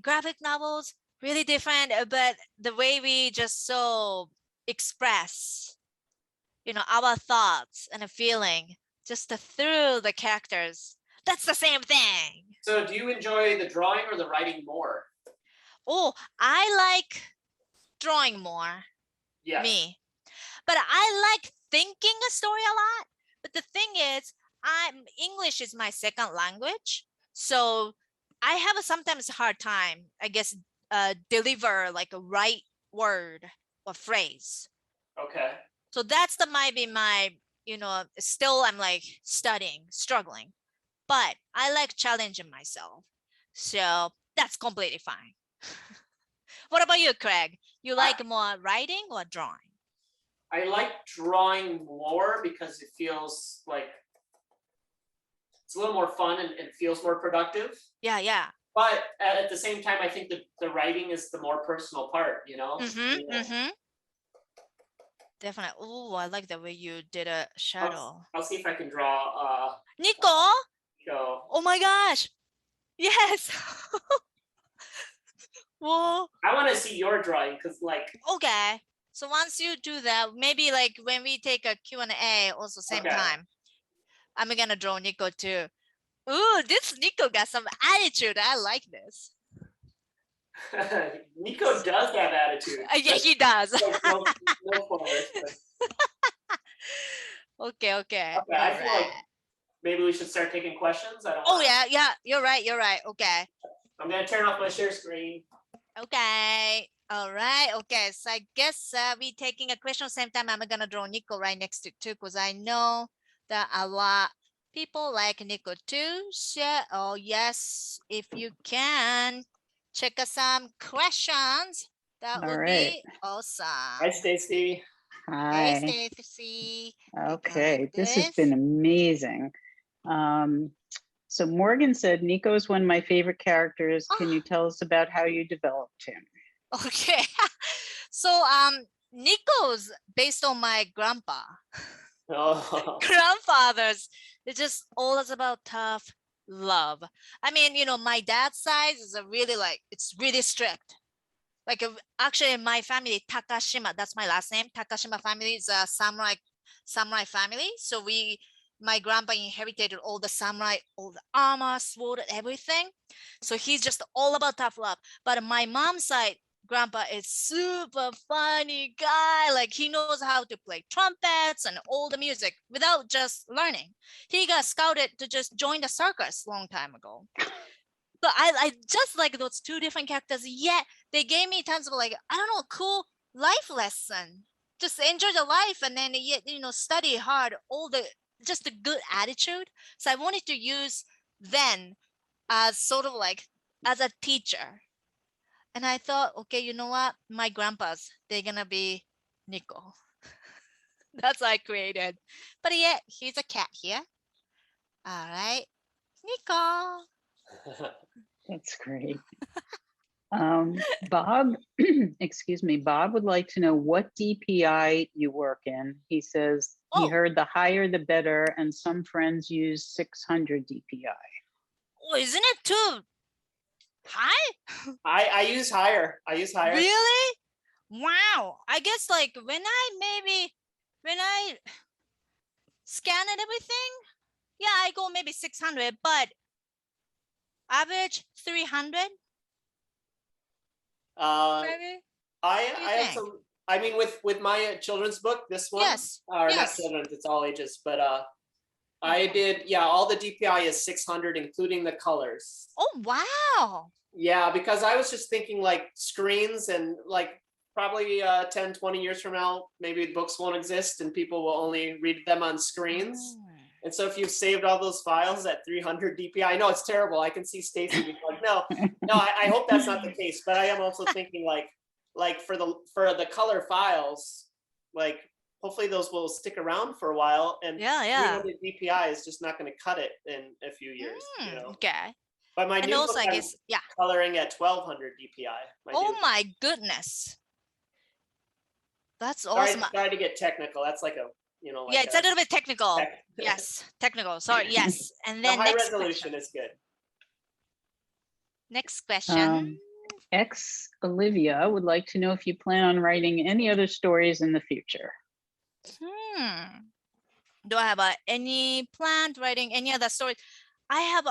graphic novels, really different, but the way we just so express, our thoughts and a feeling just through the characters, that's the same thing. So do you enjoy the drawing or the writing more? Oh, I like drawing more. Yes. Me. But I like thinking a story a lot. But the thing is, English is my second language. So I have a sometimes hard time, I guess, deliver like a right word or phrase. Okay. So that's might be my, still I'm like studying, struggling. But I like challenging myself. So that's completely fine. What about you, Craig? You like more writing or drawing? I like drawing more because it feels like it's a little more fun and feels more productive. Yeah, yeah. But at the same time, I think the writing is the more personal part, you know? Definitely. Oh, I like the way you did a shadow. I'll see if I can draw Nico? Nico. Oh my gosh. Yes. Whoa. I want to see your drawing because like. Okay. So once you do that, maybe like when we take a Q&A also same time, I'm gonna draw Nico too. Ooh, this Nico got some attitude. I like this. Nico does have attitude. Yeah, he does. no forward, Okay. Okay, I feel like maybe we should start taking questions. I don't know. Yeah. You're right. Okay. I'm gonna turn off my share screen. Okay. All right. Okay. So I guess we taking a question same time. I'm gonna draw Nico right next to too, because I know that a lot people like Nico too. So, oh yes, if you can check us some questions, that would be awesome. Hi, Stacy. Hi. Hey, Stacy. Okay, this has been amazing. So Morgan said, Nico is one of my favorite characters. Can you tell us about how you developed him? Okay. So Nico's based on my grandpa. Grandfathers. It's just all about tough love. I mean, my dad's side is it's really strict. Like actually in my family, Takashima, that's my last name. Takashima family is a samurai family. So my grandpa inherited all the samurai, all the armor, sword, everything. So he's just all about tough love. But my mom's side, grandpa is super funny guy. Like he knows how to play trumpets and all the music without just learning. He got scouted to just join the circus long time ago. So I just like those two different characters. Yet they gave me tons of cool life lesson. Just enjoy the life and then study hard. Just a good attitude. So I wanted to use then as sort of like as a teacher. And I thought, okay, you know what? My grandpas, they're gonna be Nico. That's what I created. But yeah, he's a cat here. All right, Nico. That's great. Bob, excuse me, Bob would like to know what DPI you work in. He says he heard the higher the better, and some friends use 600 DPI. Oh, isn't it too high? I use higher. Really? Wow. I guess like when I scan and everything, yeah, I go maybe 600, but average 300. Maybe? I have some. I mean, with my children's book, this one, not children's, it's all ages. But I did, all the DPI is 600, including the colors. Oh wow! Yeah, because I was just thinking like screens and like probably 10, 20 years from now, maybe the books won't exist and people will only read them on screens. And so if you've saved all those files at 300 DPI, I know it's terrible. I can see Stacy being like, no, I hope that's not the case. But I am also thinking like for the color files, like hopefully those will stick around for a while. And 300 DPI is just not going to cut it in a few years. Okay. But my new book, I guess, coloring at 1200 DPI. Oh my goodness. That's awesome. Sorry to get technical. That's like a it's a little bit technical. Yes, technical. Sorry, yes. And then the high resolution is good. Next question. Olivia would like to know if you plan on writing any other stories in the future. Do I have any plan writing any other stories? I have a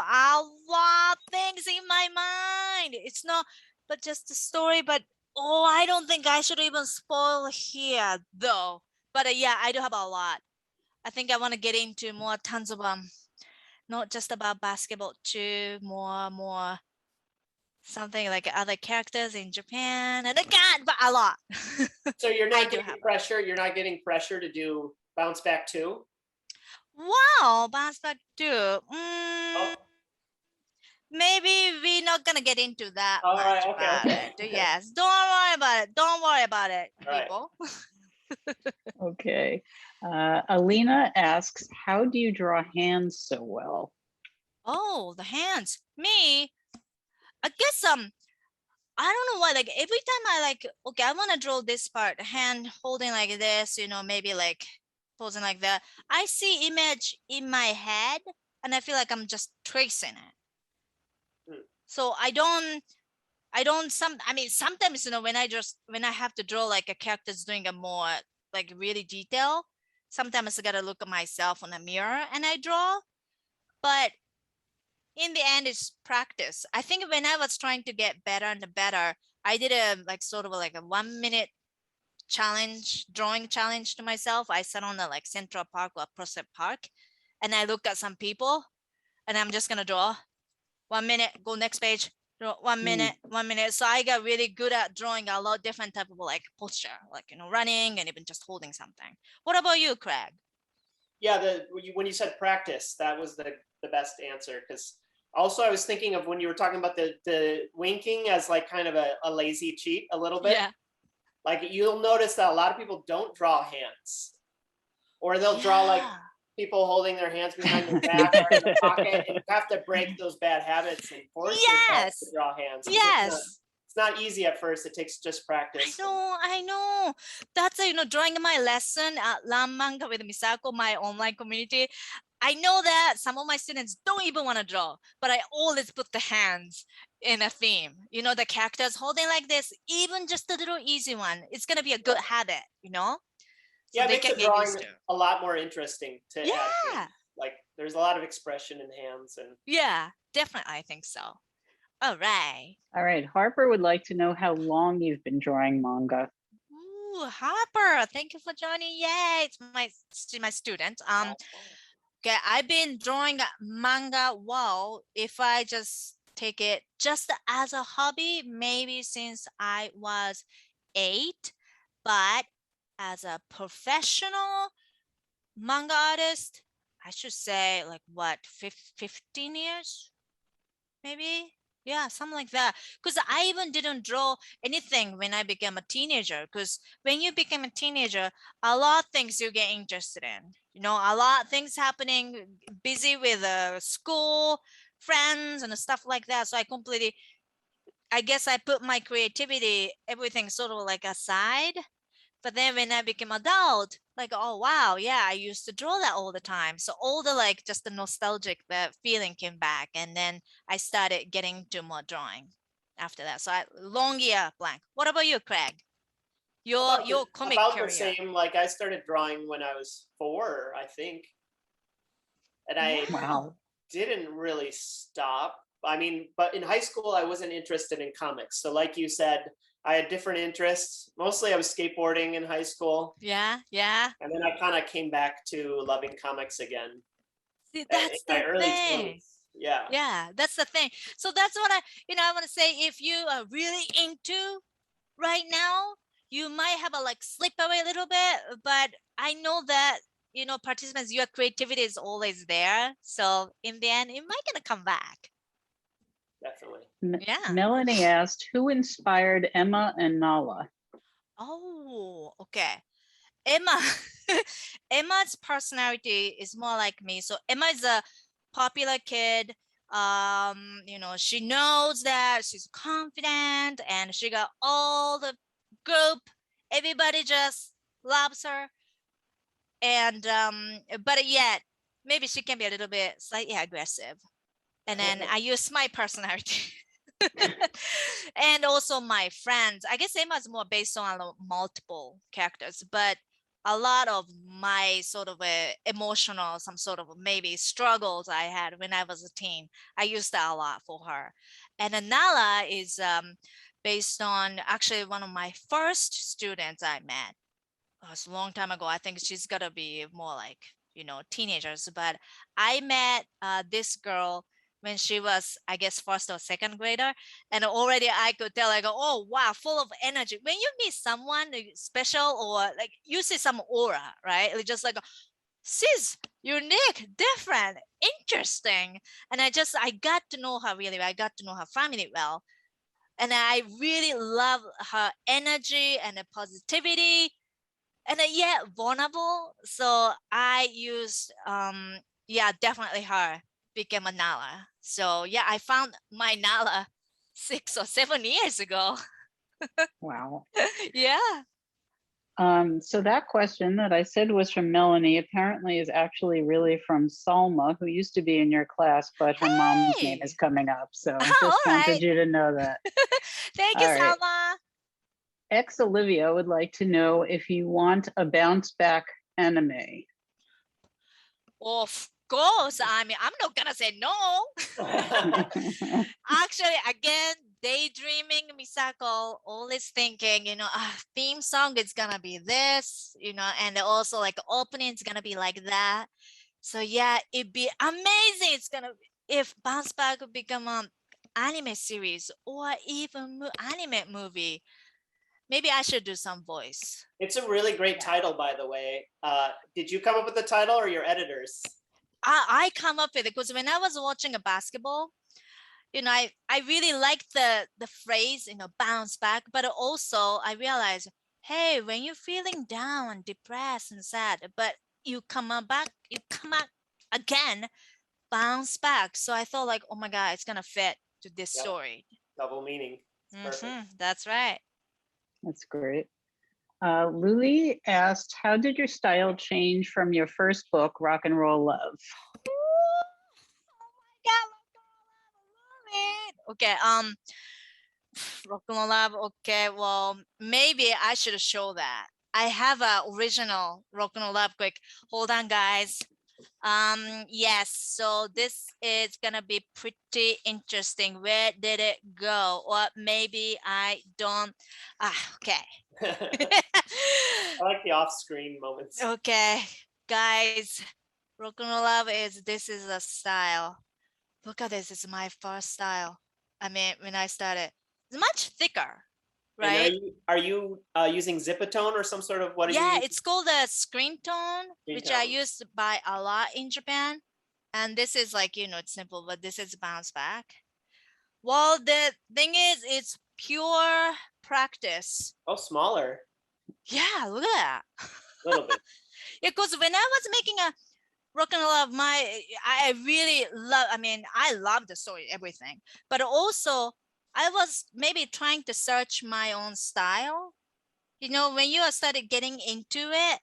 lot of things in my mind. It's not, but just the story. But oh, I don't think I should even spoil here though. But yeah, I do have a lot. I think I want to get into more tons of not just about basketball too, more something like other characters in Japan and again, but a lot. So you're I not do getting have pressure. You're not getting pressure to do Bounce Back 2. wow, bounce back too. Oh, Maybe we're not gonna get into that all much right. Okay. about Okay. it. Yes, don't worry about it. Don't worry about it, All right. people. Okay. Alina asks, how do you draw hands so well? Oh, the hands. Me, I guess I don't know why. Like every time I like, okay, I want to draw this part, hand holding like this, maybe like posing like that. I see image in my head, and I feel like I'm just tracing it. So I don't. I mean, sometimes when I have to draw like a character's doing a more like really detail. Sometimes I gotta look at myself on a mirror and I draw, but in the end it's practice. I think when I was trying to get better and better, I did a like sort of like a 1 minute challenge, drawing challenge to myself. I sat on the like Central Park or Prospect Park and I looked at some people and I'm just gonna draw 1 minute, go next page, draw 1 minute, 1 minute. So I got really good at drawing a lot different type of like posture, like running and even just holding something. What about you, Craig? Yeah, when you said practice, that was the best answer. Because also I was thinking of when you were talking about the winking as like kind of a lazy cheat a little bit. Yeah. Like you'll notice that a lot of people don't draw hands, or they'll draw like people holding their hands behind their back or in the pocket, and you have to break those bad habits and force yourself to draw hands. Yes. It's not easy at first. It takes just practice. I know. That's during my lesson at Learn Manga with Misako, my online community. I know that some of my students don't even want to draw, but I always put the hands in a theme. The characters holding like this, even just a little easy one. It's gonna be a good habit, So yeah, it they makes can the get drawing used to. a lot more interesting to add. Yeah. Like there's a lot of expression in hands and Yeah, definitely. I think so. All right. All right. Harper would like to know how long you've been drawing manga. Ooh, Harper, thank you for joining. Yay, it's my student. Okay, I've been drawing manga. Wow, if I just take it just as a hobby, maybe since I was 8, but as a professional manga artist, I should say like what, 15 years, maybe? Yeah, something like that. Because I even didn't draw anything when I became a teenager. Because when you become a teenager, a lot of things you get interested in. A lot of things happening, busy with school, friends, and stuff like that. So I guess I put my creativity, everything sort of like aside. But then when I became adult, like, oh wow, yeah, I used to draw that all the time. So all the like just the nostalgic feeling came back, and then I started getting to more drawing after that. So long year blank. What about you, Craig? Your comic about career. the same. Like I started drawing when I was 4, I think, and I didn't really stop. I mean, but in high school, I wasn't interested in comics. So like you said, I had different interests. Mostly I was skateboarding in high school. Yeah. And then I kind of came back to loving comics again. See, that's the early thing. 20s. Yeah. Yeah, that's the thing. So that's what I want to say. If you are really into right now, you might have a like slip away a little bit, but I know that, participants, your creativity is always there. So in the end, it might gonna come back. Definitely. Yeah. Melanie asked, who inspired Emma and Nala? Oh, okay. Emma's personality is more like me. So Emma is a popular kid. She knows that she's confident and she got all the group. Everybody just loves her. And but yet maybe she can be a little bit slightly aggressive. And then I use my personality. And also my friends. I guess Emma is more based on multiple characters, but a lot of my sort of emotional, some sort of maybe struggles I had when I was a teen, I used that a lot for her. And Nala is based on actually one of my first students I met. It was a long time ago. I think she's got to be more like, teenagers. But I met this girl when she was, I guess, first or second grader. And already I could tell, I go, oh, wow, full of energy. When you meet someone special or like you see some aura, right? It's just like, she's unique, different, interesting. And I got to know her really well. I got to know her family well. And I really love her energy and the positivity and yet vulnerable. So I used, definitely her became a Nala. So yeah, I found my Nala 6 or 7 years ago. Wow. Yeah. So that question that I said was from Melanie apparently is actually really from Salma, who used to be in your class, but her mom's name is Hey. coming up. So Oh, just all wanted right. you to know that. Thank you, All right. Salma. Ex Olivia would like to know if you want a bounce back anime. Of course. I mean, I'm not gonna say no. Actually, again, daydreaming, Misako, always thinking, theme song is gonna be this, and also like opening is gonna be like that. So yeah, it'd be amazing. It's gonna if Bounce Back would become an anime series or even anime movie. Maybe I should do some voice. It's a really great title, by the way. Did you come up with the title or your editors? I come up with it because when I was watching a basketball, I really like the phrase, bounce back, but also I realized, hey, when you're feeling down, depressed and sad, but you come out again, bounce back. So I thought like, oh my God, it's gonna fit to this Yep. story. Double meaning. Perfect. That's right. That's great. Luli asked, how did your style change from your first book, Rock and Roll Love? Oh my God, okay, Rock and Roll Love. Okay, well, maybe I should show that. I have a original Rock and Roll Love. Quick, hold on, guys. Yes, so this is gonna be pretty interesting. Where did it go? Or maybe I don't. Okay. I like the off-screen moments. Okay, guys, Rock and Roll Love this is a style. Look at this. It's my first style. I mean, when I started, it's much thicker, And right? are you using Zipatone or some sort of what are you Yeah, using? it's called a screen tone, Screen which I tone. used to buy a lot in Japan. And this is like, it's simple, but this is bounce back. Well, the thing is, it's pure practice. Oh, smaller. Yeah, look at that. A little bit. Yeah, because when I was making a Rock and Roll Love, I really love, I love the story, everything. But also, I was maybe trying to search my own style. When you started getting into it,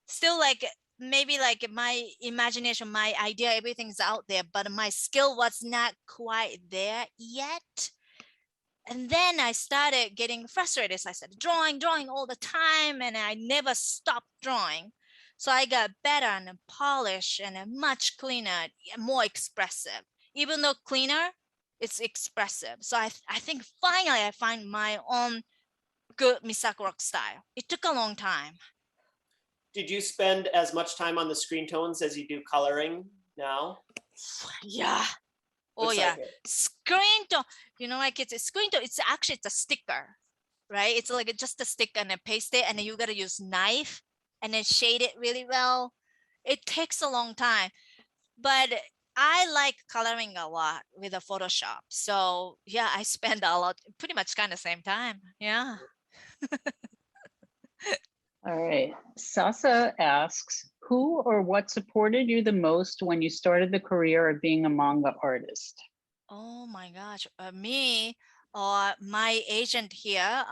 still like maybe like my imagination, my idea, everything's out there, but my skill was not quite there yet. And then I started getting frustrated. So I started drawing all the time, and I never stopped drawing. So I got better and polished and much cleaner, more expressive. Even though cleaner, it's expressive. So I think finally I find my own good Misako Rocks style. It took a long time. Did you spend as much time on the screen tones as you do coloring now? Yeah. Oh Looks yeah. like it. Screen tone. Like it's a screen tone. It's a sticker, right? It's like just a stick and then paste it, and then you gotta use knife and then shade it really well. It takes a long time, but I like coloring a lot with a Photoshop. So yeah, I spend a lot, pretty much kind of same time. Yeah. All right. Sasa asks, who or what supported you the most when you started the career of being a manga artist? Oh my gosh, me or my agent here,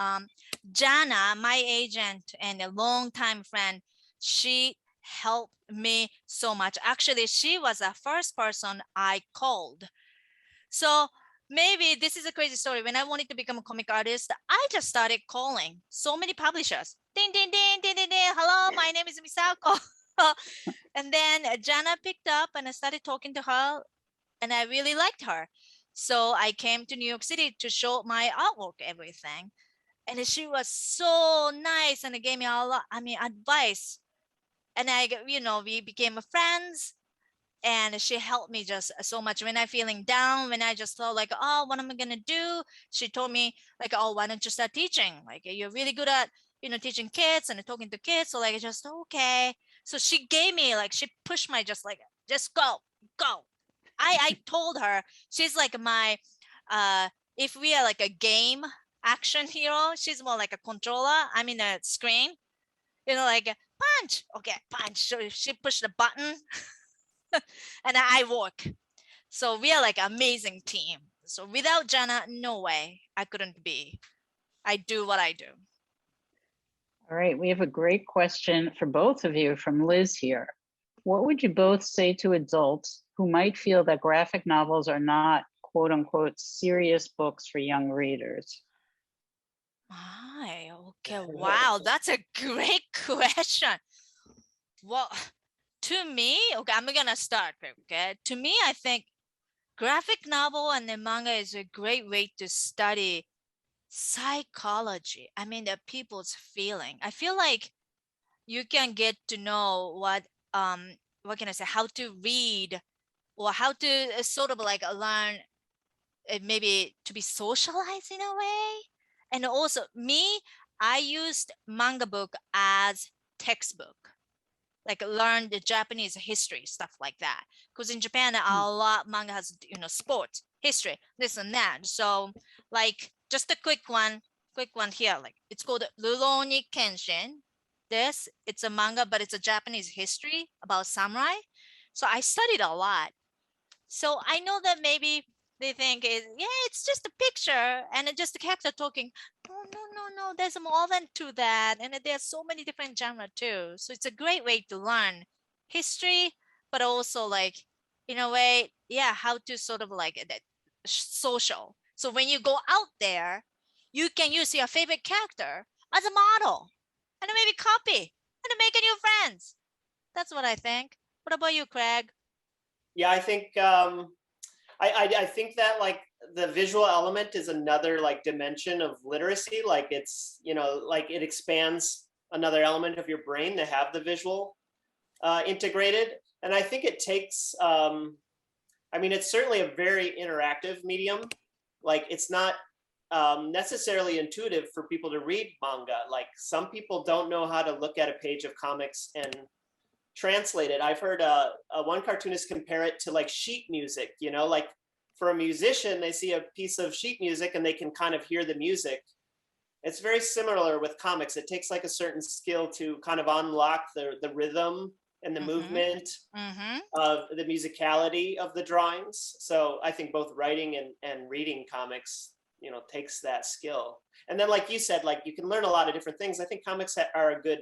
Jana, my agent and a longtime friend, she helped me so much. Actually, she was the first person I called. So maybe this is a crazy story. When I wanted to become a comic artist, I just started calling so many publishers. Ding, ding, ding, ding, ding, ding. Hello, my name is Misako. And then Jana picked up and I started talking to her and I really liked her. So I came to New York City to show my artwork, everything. And she was so nice and gave me a lot, advice. And we became friends, and she helped me just so much when I'm feeling down, when I just thought like, oh, what am I gonna do? She told me like, oh, why don't you start teaching? Like you're really good at, teaching kids and talking to kids. So like, just okay. So she gave me like, she pushed my just go, go. I told her she's like my, if we are like a game action hero, she's more like a controller. I'm in a screen, like punch, okay, punch. So she pushed the button and I work. So we are like an amazing team. So without Jana, no way I couldn't be. I do what I do. All right, we have a great question for both of you from Liz here. What would you both say to adults who might feel that graphic novels are not quote unquote serious books for young readers? Hi, okay, wow, that's a great question. Well, to me, okay, I'm gonna start, okay? To me, I think graphic novel and the manga is a great way to study psychology. The people's feeling. I feel like you can get to know what can I say, how to read, or how to sort of like learn, maybe to be socialized in a way. And also me, I used manga book as textbook, like learn the Japanese history, stuff like that. Because in Japan, a lot manga has, sports, history, this and that. So like just a quick one here, like it's called Rurouni Kenshin. It's a manga, but it's a Japanese history about samurai. So I studied a lot. So I know that maybe they think it's just a picture and it's just a character talking. No, there's more than to that, and there's so many different genre too. So it's a great way to learn history, but also like in a way, how to sort of like that social. So when you go out there, you can use your favorite character as a model, and then maybe copy and then make new friends. That's what I think. What about you, Craig? Yeah, I think I think that like the visual element is another like dimension of literacy. Like it's, like it expands another element of your brain to have the visual integrated. And I think it takes, it's certainly a very interactive medium. Like it's not necessarily intuitive for people to read manga. Like some people don't know how to look at a page of comics and translate it. I've heard one cartoonist compare it to like sheet music, like for a musician, they see a piece of sheet music and they can kind of hear the music. It's very similar with comics. It takes like a certain skill to kind of unlock the rhythm and the movement of the musicality of the drawings. So I think both writing and reading comics, takes that skill. And then like you said, like you can learn a lot of different things. I think comics are a good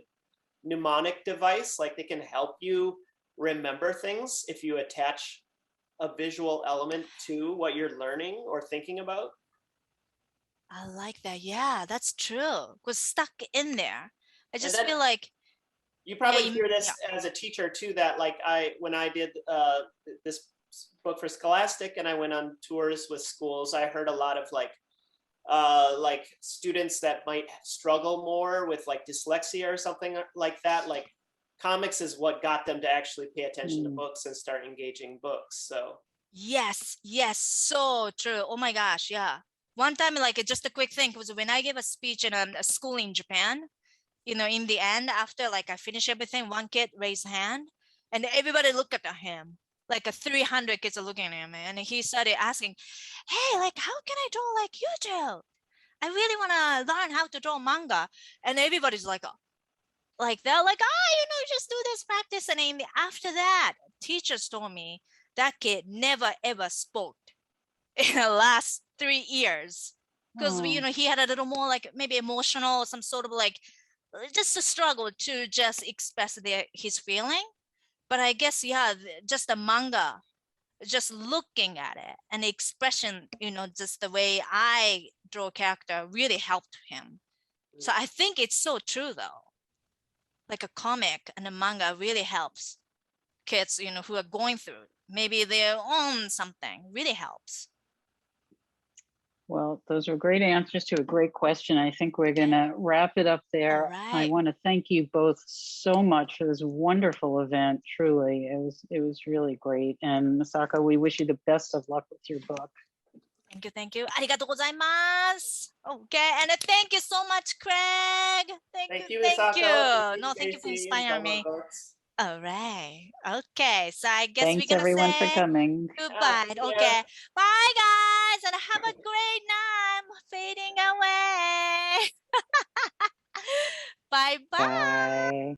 mnemonic device. Like they can help you remember things if you attach a visual element to what you're learning or thinking about. I like that. Yeah, that's true. Was stuck in there. I And just then feel like you probably hear yeah. this as a teacher too, that like when I did this book for Scholastic and I went on tours with schools, I heard a lot of like students that might struggle more with like dyslexia or something like that. Like comics is what got them to actually pay attention to books and start engaging books. So Yes, so true. Oh my gosh, yeah. One time, like just a quick thing was when I gave a speech in a school in Japan. In the end, after like I finished everything, one kid raised hand, and everybody looked at him. Like a 300 kids are looking at him, and he started asking, "Hey, like how can I draw like you do? I really want to learn how to draw manga." And everybody's like they're like, just do this practice. And after that, teachers told me that kid never ever spoke in the last 3 years because he had a little more like maybe emotional or some sort of like just a struggle to just express his feeling. But I guess just the manga, just looking at it and the expression, just the way I draw character really helped him. So I think it's so true though. Like a comic and a manga really helps kids, who are going through maybe their own something, really helps. Well, those were great answers to a great question. I think we're going to wrap it up there. I right. want to thank you both so much for this wonderful event. Truly, it was really great. And Misako, we wish you the best of luck with your book. Thank you, thank you. ありがとうございます。Okay, and thank you so much, Craig. Thank you, thank Misako. you. Thank No, thank you for Stacey and inspiring Thelma me. Books. All right. Okay, so I guess Thanks we're gonna everyone for say coming. goodbye. Yeah. Okay, bye guys, and have a great night. I'm fading away. Bye bye. Bye.